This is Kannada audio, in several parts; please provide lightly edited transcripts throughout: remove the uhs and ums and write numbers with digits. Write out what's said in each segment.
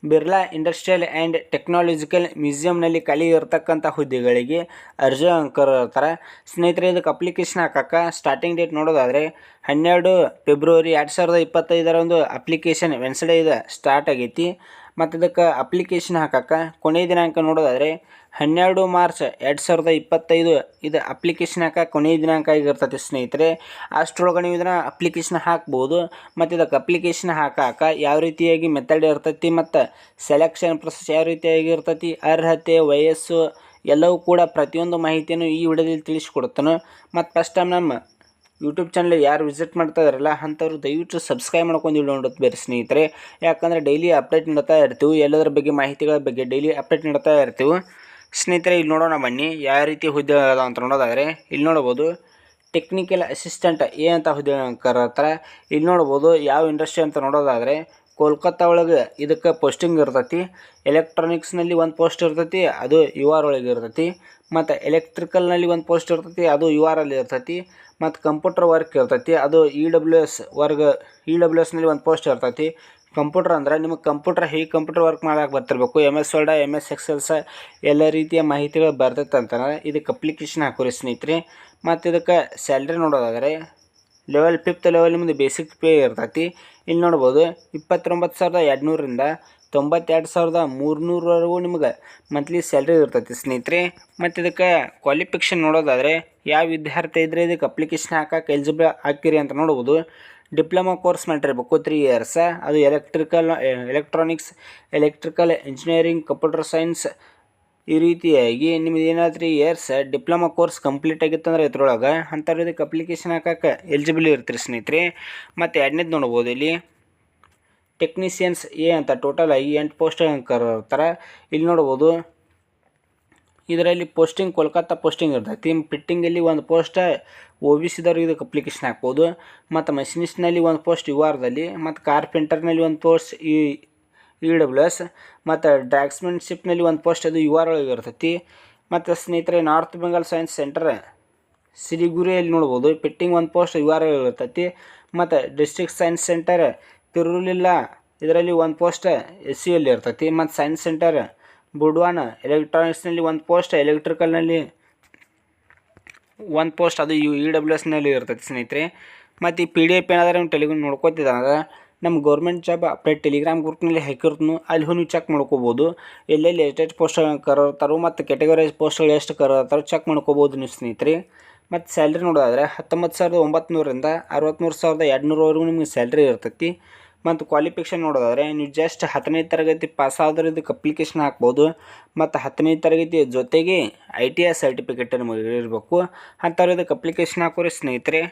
ಬಿರ್ಲಾ ಇಂಡಸ್ಟ್ರಿಯಲ್ ಆ್ಯಂಡ್ ಟೆಕ್ನಾಲಜಿಕಲ್ ಮ್ಯೂಸಿಯಂನಲ್ಲಿ ಖಾಲಿ ಇರತಕ್ಕಂಥ ಹುದ್ದೆಗಳಿಗೆ ಅರ್ಜಿ ಕರೆದಿರ್ತಾರೆ. ಸ್ನೇಹಿತರೆ, ಇದಕ್ಕೆ ಅಪ್ಲಿಕೇಶನ್ ಹಾಕಕ್ಕೆ ಸ್ಟಾರ್ಟಿಂಗ್ ಡೇಟ್ ನೋಡೋದಾದರೆ 12 ಫೆಬ್ರವರಿ 2025 ಅಪ್ಲಿಕೇಶನ್ ವೆನ್ಸ್ಡೇ ಇದು ಸ್ಟಾರ್ಟ್ ಆಗೈತಿ. ಮತ್ತು ಇದಕ್ಕೆ ಅಪ್ಲಿಕೇಶನ್ ಹಾಕಕ್ಕೆ ಕೊನೆಯ ದಿನಾಂಕ ನೋಡೋದಾದರೆ 12 ಮಾರ್ಚ್ 2025 ಇದು ಅಪ್ಲಿಕೇಶನ್ ಹಾಕಕ್ಕೆ ಕೊನೆಯ ದಿನಾಂಕ ಆಗಿರ್ತೈತಿ ಸ್ನೇಹಿತರೆ. ಅಷ್ಟರೊಳಗೆ ನೀವು ಇದನ್ನು ಅಪ್ಲಿಕೇಶನ್ ಹಾಕ್ಬೋದು. ಮತ್ತು ಇದಕ್ಕೆ ಅಪ್ಲಿಕೇಶನ್ ಹಾಕಕ್ಕೆ ಯಾವ ರೀತಿಯಾಗಿ ಮೆಥಡ್ ಇರ್ತೈತಿ ಮತ್ತು ಸೆಲೆಕ್ಷನ್ ಪ್ರೊಸೆಸ್ ಯಾವ ರೀತಿಯಾಗಿ ಇರ್ತೈತಿ, ಅರ್ಹತೆ, ವಯಸ್ಸು ಎಲ್ಲವೂ ಕೂಡ ಪ್ರತಿಯೊಂದು ಮಾಹಿತಿಯನ್ನು ಈ ವಿಡಿಯೋದಲ್ಲಿ ತಿಳಿಸ್ಕೊಡ್ತಾನೆ. ಮತ್ತು ಫಸ್ಟ್ ಟೈಮ್ ನಮ್ಮ ಯೂಟ್ಯೂಬ್ ಚಾನಲ್ ಯಾರು ವಿಸಿಟ್ ಮಾಡ್ತಾ ಇದ್ದಾರಲ್ಲ ಅಂಥವ್ರು ದಯವಿಟ್ಟು ಸಬ್ಸ್ಕ್ರೈಬ್ ಮಾಡ್ಕೊಂಡು ವಿಡಿಯೋ ನೋಡೋದು ಬೇರೆ ಸ್ನೇಹಿತರೆ. ಯಾಕಂದರೆ ಡೈಲಿ ಅಪ್ಡೇಟ್ ನೀಡ್ತಾ ಇರ್ತೀವಿ, ಎಲ್ಲದರ ಬಗ್ಗೆ ಮಾಹಿತಿಗಳ ಬಗ್ಗೆ ಡೈಲಿ ಅಪ್ಡೇಟ್ ನೀಡ್ತಾ ಇರ್ತೀವಿ ಸ್ನೇಹಿತರೆ. ಇಲ್ಲಿ ನೋಡೋಣ ಬನ್ನಿ ಯಾವ ರೀತಿ ಹುದ್ದೆ ಅದಾವ ಅಂತ ನೋಡೋದಾದರೆ ಇಲ್ಲಿ ನೋಡ್ಬೋದು ಟೆಕ್ನಿಕಲ್ ಅಸಿಸ್ಟೆಂಟ್ ಅಂತ ಹುದ್ದೆ ಕರೀತಾರೆ. ಇಲ್ಲಿ ನೋಡ್ಬೋದು ಯಾವ ಇಂಡಸ್ಟ್ರಿ ಅಂತ ನೋಡೋದಾದರೆ ಕೋಲ್ಕತ್ತಾ ಒಳಗೆ ಇದಕ್ಕೆ ಪೋಸ್ಟಿಂಗ್ ಇರ್ತೈತಿ. ಎಲೆಕ್ಟ್ರಾನಿಕ್ಸ್ನಲ್ಲಿ ಒಂದು ಪೋಸ್ಟ್ ಇರ್ತೈತಿ, ಅದು UR ಒಳಗೆ ಇರ್ತೈತಿ. ಮತ್ತು ಎಲೆಕ್ಟ್ರಿಕಲ್ನಲ್ಲಿ ಒಂದು ಪೋಸ್ಟ್ ಇರ್ತೈತಿ, ಅದು UR ಅಲ್ಲಿ ಇರ್ತೈತಿ. ಮತ್ತು ಕಂಪ್ಯೂಟರ್ ವರ್ಕ್ ಇರ್ತೈತಿ, ಅದು EWS EWSನಲ್ಲಿ ಒಂದು ಪೋಸ್ಟ್ ಇರ್ತೈತಿ. ಕಂಪ್ಯೂಟರ್ ಅಂದರೆ ನಿಮಗೆ ಹೆವಿ ಕಂಪ್ಯೂಟರ್ ವರ್ಕ್ ಮಾಡೋಕೆ ಬರ್ತಿರ್ಬೇಕು. MS Word, MS Excel ಎಲ್ಲ ರೀತಿಯ ಮಾಹಿತಿಗಳು ಬರ್ತೈತೆ ಅಂತಾನೆ ಇದಕ್ಕೆ ಅಪ್ಲಿಕೇಶನ್ ಹಾಕೋರಿ ಸ್ನೇಹಿತರೆ. ಮತ್ತು ಇದಕ್ಕೆ ಸ್ಯಾಲ್ರಿ ನೋಡೋದಾದರೆ ಲೆವೆಲ್ 5th ಲೆವೆಲ್ ನಿಮ್ಮದು ಬೇಸಿಕ್ ಪೇ ಇರ್ತೈತಿ. ಇಲ್ಲಿ ನೋಡ್ಬೋದು 29,200ರಿಂದ 92,300ವರೆಗೂ ನಿಮ್ಗೆ ಮಂತ್ಲಿ ಸ್ಯಾಲ್ರಿ ಇರ್ತೈತಿ ಸ್ನೇಹಿತರೆ. ಮತ್ತು ಇದಕ್ಕೆ ಕ್ವಾಲಿಫಿಕೇಷನ್ ನೋಡೋದಾದರೆ ಯಾವ ವಿದ್ಯಾರ್ಥಿ ಇದ್ದರೆ ಇದಕ್ಕೆ ಅಪ್ಲಿಕೇಶನ್ ಹಾಕಕ್ಕೆ ಎಲಿಜಿಬಲ್ ಹಾಕಿರಿ ಅಂತ ನೋಡ್ಬೋದು. ಡಿಪ್ಲೊಮಾ ಕೋರ್ಸ್ ಮಾಡಿರಬೇಕು 3 ಇಯರ್ಸ್, ಅದು electronics, electrical engineering, computer science ಈ ರೀತಿಯಾಗಿ ನಿಮ್ದು ಏನಾದ್ರು 3 ಇಯರ್ಸ್ ಡಿಪ್ಲೊಮಾ ಕೋರ್ಸ್ ಕಂಪ್ಲೀಟ್ ಆಗಿತ್ತಂದ್ರೆ ಇದ್ರೊಳಗೆ ಅಂಥವ್ರು ಇದಕ್ಕೆ ಅಪ್ಲಿಕೇಶನ್ ಹಾಕಕ್ಕೆ ಎಲಿಜಿಬಲ್ ಇರ್ತೀರಿ ಸ್ನೇಹಿತರೆ. ಮತ್ತು ಎರಡನೇದು ನೋಡ್ಬೋದು ಇಲ್ಲಿ ಟೆಕ್ನಿಷಿಯನ್ಸ್ ಅಂತ ಟೋಟಲ್ ಆಗಿ 8 ಪೋಸ್ಟ್ ಕರೀತಾರೆ. ಇಲ್ಲಿ ನೋಡ್ಬೋದು ಇದರಲ್ಲಿ ಪೋಸ್ಟಿಂಗ್ ಕೋಲ್ಕತ್ತಾ ಪೋಸ್ಟಿಂಗ್ ಇರ್ತೈತಿ. ಫಿಟ್ಟಿಂಗಲ್ಲಿ ಒಂದು ಪೋಸ್ಟ್ OBCದವ್ರಿಗೆ ಇದಕ್ಕೆ ಅಪ್ಲಿಕೇಶನ್ ಹಾಕ್ಬೋದು. ಮತ್ತು ಮಷಿನಿಸ್ಟ್ನಲ್ಲಿ ಒಂದು ಪೋಸ್ಟ್ URದಲ್ಲಿ, ಮತ್ತು ಕಾರ್ಪೆಂಟರ್ನಲ್ಲಿ ಒಂದು ಪೋಸ್ಟ್ EWS, ಮತ್ತು ಡ್ರಾಗ್ಸ್ಮನ್ಶಿಪ್ನಲ್ಲಿ ಒಂದು ಪೋಸ್ಟ್ ಅದು UR ಒಳಗೆ ಇರ್ತೈತಿ. ಮತ್ತು ಸ್ನೇಹಿತರೆ ನಾರ್ತ್ ಬೆಂಗಾಲ್ ಸೈನ್ಸ್ ಸೆಂಟರ್ ಸಿಲಿಗುರಿಯಲ್ಲಿ ನೋಡ್ಬೋದು ಫಿಟ್ಟಿಂಗ್ ಒಂದು ಪೋಸ್ಟ್ UR ಇರ್ತೈತಿ. ಮತ್ತು ಡಿಸ್ಟ್ರಿಕ್ಟ್ ಸೈನ್ಸ್ ಸೆಂಟರ್ ತಿರುಲಿಲ್ಲ ಇದರಲ್ಲಿ ಒಂದು ಪೋಸ್ಟ್ SCಯಲ್ಲಿ ಇರ್ತೈತಿ. ಮತ್ತು ಸೈನ್ಸ್ ಸೆಂಟರ್ ಬುಡ್ವಾನ್ ಎಲೆಕ್ಟ್ರಾನಿಕ್ಸ್ನಲ್ಲಿ ಒಂದು ಪೋಸ್ಟ್, ಎಲೆಕ್ಟ್ರಿಕಲ್ನಲ್ಲಿ ಒಂದು ಪೋಸ್ಟ್ ಅದು EWSನಲ್ಲಿ ಇರ್ತೈತಿ ಸ್ನೇಹಿತರೆ. ಮತ್ತು ಈ PDF ಏನಾದರೂ ನೀವು ಟೆಲಿಗ್ರಾಮ್ ನೋಡ್ಕೋತಿದ್ದಾಗ ನಮ್ಮ ಗೌರ್ಮೆಂಟ್ ಜಾಬ್ ಅಪ್ಡೇಟ್ ಟೆಲಿಗ್ರಾಮ್ ಗ್ರೂಪ್ನಲ್ಲಿ ಹಾಕಿರ್ತೀನಿ, ಅಲ್ಲಿ ನೀವು ಚೆಕ್ ಮಾಡ್ಕೋಬೋದು. ಎಲ್ಲೆಲ್ಲಿ ಎಷ್ಟೆಷ್ಟು ಪೋಸ್ಟ್ ಕರೀತಾರೋ ಮತ್ತು ಕ್ಯಾಟಗರೈಸ್ ಪೋಸ್ಟ್ಗಳು ಎಷ್ಟು ಕರೀತಾರೋ ಚೆಕ್ ಮಾಡ್ಕೋಬೋದು ನೀವು ಸ್ನೇಹಿತರೆ. ಮತ್ತು ಸ್ಯಾಲ್ರಿ ನೋಡೋದಾದರೆ 19,900ರಿಂದ 63,200ವರೆಗೂ ನಿಮಗೆ ಸ್ಯಾಲ್ರಿ ಇರ್ತೈತಿ. ಮತ್ತು ಕ್ವಾಲಿಫಿಕೇಷನ್ ನೋಡೋದಾದರೆ ನೀವು ಜಸ್ಟ್ 10ನೇ ತರಗತಿ ಪಾಸ್ ಆದ್ರೆ ಇದಕ್ಕೆ ಅಪ್ಲಿಕೇಶನ್ ಹಾಕ್ಬೋದು. ಮತ್ತು 10ನೇ ತರಗತಿ ಜೊತೆಗೆ ITI ಸರ್ಟಿಫಿಕೇಟ್ ನಿಮಗೆ ಇರಬೇಕು. ಅಂಥವ್ರು ಇದಕ್ಕೆ ಅಪ್ಲಿಕೇಶನ್ ಹಾಕೋರಿ ಸ್ನೇಹಿತರೆ.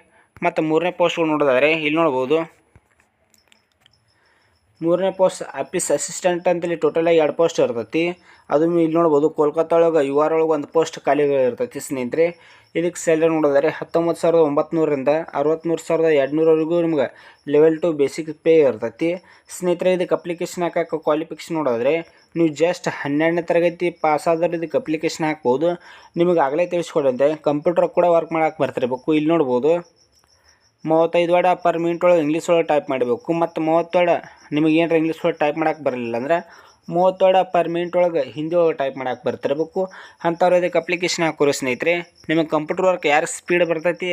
ಮತ್ತು 3ನೇ ಪೋಸ್ಟ್ಗಳು ನೋಡೋದಾದರೆ ಇಲ್ಲಿ ನೋಡ್ಬೋದು 3ನೇ ಪೋಸ್ಟ್ ಆಫೀಸ್ ಅಸಿಸ್ಟೆಂಟ್ ಅಂತೇಳಿ ಟೋಟಲಾಗಿ 2 ಪೋಸ್ಟ್ ಇರ್ತೈತಿ. ಅದು ಇಲ್ಲಿ ನೋಡ್ಬೋದು ಕೋಲ್ಕತ್ತಾ ಒಳಗೆ UR ಒಳಗೆ ಒಂದು ಪೋಸ್ಟ್ ಖಾಲಿ ಇರ್ತೈತಿ ಸ್ನೇಹಿತರೆ. ಇದಕ್ಕೆ ಸ್ಯಾಲ್ರಿ ನೋಡೋದಾದರೆ 19,900ರಿಂದ 63,200ವರೆಗೂ ನಿಮ್ಗೆ ಲೆವೆಲ್ 2 ಬೇಸಿಕ್ ಪೇ ಇರ್ತೈತಿ ಸ್ನೇಹಿತರೆ. ಇದಕ್ಕೆ ಅಪ್ಲಿಕೇಶನ್ ಹಾಕಕ್ಕೆ ಕ್ವಾಲಿಫಿಕೇಷನ್ ನೋಡೋದಾದರೆ ನೀವು ಜಸ್ಟ್ 12ನೇ ತರಗತಿ ಪಾಸ್ ಆದ್ರೆ ಇದಕ್ಕೆ ಅಪ್ಲಿಕೇಶನ್ ಹಾಕ್ಬೋದು. ನಿಮಗೆ ಆಗಲೇ ತಿಳಿಸ್ಕೊಡಂತೆ ಕಂಪ್ಯೂಟರ್ ಕೂಡ ವರ್ಕ್ ಮಾಡೋಕೆ ಬರ್ತಿರ್ಬೇಕು. ಇಲ್ಲಿ ನೋಡ್ಬೋದು 35 ವರ್ಡ್ ಪರ್ ಮಿನಿಟ್ ಒಳಗೆ ಇಂಗ್ಲೀಷ್ ಒಳಗೆ ಟೈಪ್ ಮಾಡಬೇಕು. ಮತ್ತು 30 ವರ್ಡ್ ನಿಮಗೆ ಏನಾರ ಇಂಗ್ಲೀಷ್ ಒಳಗೆ ಟೈಪ್ ಮಾಡೋಕೆ ಬರಲಿಲ್ಲ ಅಂದ್ರೆ 30 ವರ್ಡ್ ಪರ್ ಮಿನಿಟ್ ಒಳಗೆ ಹಿಂದಿ ಒಳಗೆ ಟೈಪ್ ಮಾಡೋಕೆ ಬರ್ತಿರ್ಬೇಕು. ಅಂಥವ್ರು ಇದಕ್ಕೆ ಅಪ್ಲಿಕೇಶನ್ ಹಾಕೋರಿ ಸ್ನೇಹಿತರೆ. ನಿಮಗೆ ಕಂಪ್ಯೂಟರ್ ವರ್ಕ್ ಯಾರು ಸ್ಪೀಡ್ ಬರ್ತೈತಿ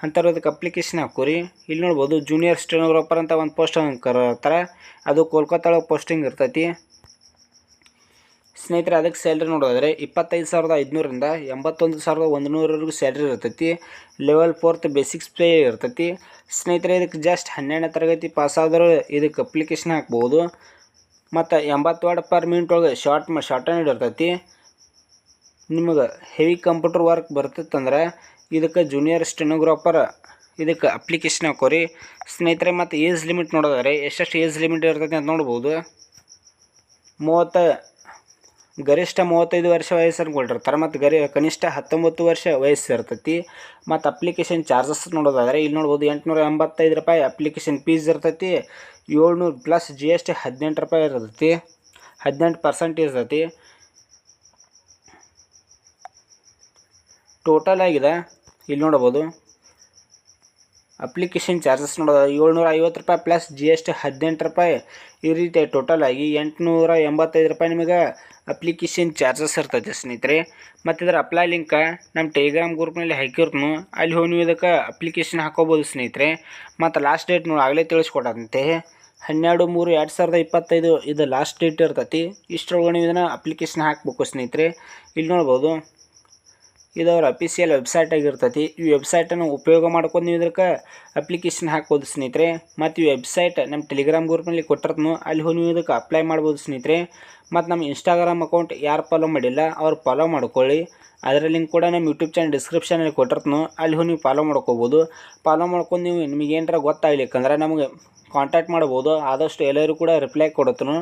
ಅಂಥವ್ರು ಇದಕ್ಕೆ ಅಪ್ಲಿಕೇಶನ್ ಹಾಕೋರಿ. ಇಲ್ಲಿ ನೋಡ್ಬೋದು ಜೂನಿಯರ್ ಸ್ಟೆನೋಗ್ರಾಫರ್ ಅಂತ ಒಂದು ಪೋಸ್ಟ್ ಕರೀತಾರೆ, ಅದು ಕೋಲ್ಕತ್ತಾ ಒಳಗೆ ಪೋಸ್ಟಿಂಗ್ ಇರ್ತೈತಿ ಸ್ನೇಹಿತರೆ. ಅದಕ್ಕೆ ಸ್ಯಾಲ್ರಿ ನೋಡೋದಾದರೆ 25,500ರಿಂದ 81,100ವರೆಗೂ ಸ್ಯಾಲ್ರಿ ಇರ್ತೈತಿ. ಲೆವೆಲ್ 4th ಬೇಸಿಕ್ಸ್ ಪೇ ಇರ್ತೈತಿ ಸ್ನೇಹಿತರೆ. ಇದಕ್ಕೆ ಜಸ್ಟ್ 12ನೇ ತರಗತಿ ಪಾಸ್ ಆದರೂ ಇದಕ್ಕೆ ಅಪ್ಲಿಕೇಶನ್ ಹಾಕ್ಬೋದು. ಮತ್ತು 80 ವರ್ಡ್ ಪರ್ ಮಿನಿಟ್ ಒಳಗೆ ಶಾರ್ಟ್ ಹ್ಯಾಂಡ್ ಇರ್ತೈತಿ. ನಿಮಗೆ ಹೆವಿ ಕಂಪ್ಯೂಟರ್ ವರ್ಕ್ ಬರ್ತಿತ್ತಂದ್ರೆ ಇದಕ್ಕೆ ಜೂನಿಯರ್ ಸ್ಟೆನೋಗ್ರಾಫರ್ ಇದಕ್ಕೆ ಅಪ್ಲಿಕೇಶನ್ ಹಾಕೋರಿ ಸ್ನೇಹಿತರೆ. ಮತ್ತು ಏಜ್ ಲಿಮಿಟ್ ನೋಡೋದಾದರೆ ಎಷ್ಟೆಷ್ಟು ಏಜ್ ಲಿಮಿಟ್ ಇರ್ತೈತಿ ಅಂತ ನೋಡ್ಬೋದು. ಗರಿಷ್ಠ 35 ವರ್ಷ ವಯಸ್ಸನ್ನು ಅನ್ಕೊಂಡಿರ್ತಾರೆ. ಮತ್ತು ಕನಿಷ್ಠ 19 ವರ್ಷ ವಯಸ್ಸು ಇರ್ತೈತಿ. ಮತ್ತು ಅಪ್ಲಿಕೇಶನ್ ಚಾರ್ಜಸ್ ನೋಡೋದಾದರೆ ಇಲ್ಲಿ ನೋಡ್ಬೋದು 885 ರೂಪಾಯಿ ಅಪ್ಲಿಕೇಶನ್ ಫೀಸ್ ಇರ್ತೈತಿ. 700 ಪ್ಲಸ್ GST 18 ರೂಪಾಯಿ ಇರ್ತೈತಿ, 18% ಇರ್ತೈತಿ. ಟೋಟಲ್ ಆಗಿದೆ ಇಲ್ಲಿ ನೋಡ್ಬೋದು ಅಪ್ಲಿಕೇಶನ್ ಚಾರ್ಜಸ್ ನೋಡೋದು 750 ರೂಪಾಯಿ ಪ್ಲಸ್ GST 18 ರೂಪಾಯಿ. ಈ ರೀತಿ ಟೋಟಲ್ ಆಗಿ 885 ರೂಪಾಯಿ ನಿಮಗೆ ಅಪ್ಲಿಕೇಶನ್ ಚಾರ್ಜಸ್ ಇರ್ತೈತೆ ಸ್ನೇಹಿತರೆ. ಮತ್ತು ಇದರ ಅಪ್ಲೈ ಲಿಂಕ್ ನಮ್ಮ ಟೆಲಿಗ್ರಾಮ್ ಗ್ರೂಪ್ನಲ್ಲಿ ಹಾಕಿರ್ತೀನಿ, ಅಲ್ಲಿ ಹೋಗಿ ನೀವು ಇದಕ್ಕೆ ಅಪ್ಲಿಕೇಶನ್ ಹಾಕೋಬೋದು ಸ್ನೇಹಿತರೆ. ಮತ್ತು ಲಾಸ್ಟ್ ಡೇಟ್ ನೋಡಿ ಆಗಲೇ ತಿಳಿಸ್ಕೊಡಂತೆ 12/3/2025 ಇದು ಲಾಸ್ಟ್ ಡೇಟ್ ಇರ್ತೈತಿ. ಇಷ್ಟರೊಳಗೆ ನೀವು ಇದನ್ನು ಅಪ್ಲಿಕೇಶನ್ ಹಾಕಬೇಕು ಸ್ನೇಹಿತರೆ. ಇಲ್ಲಿ ನೋಡ್ಬೋದು ಇದು ಅವ್ರ ಅಫಿಷಿಯಲ್ ವೆಬ್ಸೈಟ್ ಆಗಿರ್ತೈತಿ. ಈ ವೆಬ್ಸೈಟನ್ನು ಉಪಯೋಗ ಮಾಡ್ಕೊಂಡು ನೀವು ಇದಕ್ಕೆ ಅಪ್ಲಿಕೇಶನ್ ಹಾಕ್ಬೋದು ಸ್ನೇಹಿತರೆ. ಮತ್ತು ಈ ವೆಬ್ಸೈಟ್ ನಮ್ಮ ಟೆಲಿಗ್ರಾಮ್ ಗ್ರೂಪ್ನಲ್ಲಿ ಕೊಟ್ಟಿರ್ತೀನಿ, ಅಲ್ಲಿ ಹೋಗಿ ನೀವು ಇದಕ್ಕೆ ಅಪ್ಲೈ ಮಾಡ್ಬೋದು ಸ್ನೇಹಿತರೆ. ಮತ್ತು ನಮ್ಮ ಇನ್ಸ್ಟಾಗ್ರಾಮ್ ಅಕೌಂಟ್ ಯಾರು ಫಾಲೋ ಮಾಡಿಲ್ಲ ಅವ್ರು ಫಾಲೋ ಮಾಡ್ಕೊಳ್ಳಿ. ಅದರ ಲಿಂಕ್ ಕೂಡ ನಮ್ಮ ಯೂಟ್ಯೂಬ್ ಚಾನಲ್ ಡಿಸ್ಕ್ರಿಪ್ಷನಲ್ಲಿ ಕೊಟ್ಟಿರ್ತೀನಿ, ಅಲ್ಲಿ ಹೋಗಿ ನೀವು ಫಾಲೋ ಮಾಡ್ಕೋಬೋದು. ಫಾಲೋ ಮಾಡ್ಕೊಂಡು ನೀವು ನಿಮಗೆ ಏನಾರ ಗೊತ್ತಾಗ್ಲಿಕ್ಕಂದ್ರೆ ನಮಗೆ ಕಾಂಟ್ಯಾಕ್ಟ್ ಮಾಡ್ಬೋದು. ಆದಷ್ಟು ಎಲ್ಲರೂ ಕೂಡ ರಿಪ್ಲೈ ಕೊಡುತ್ತನು.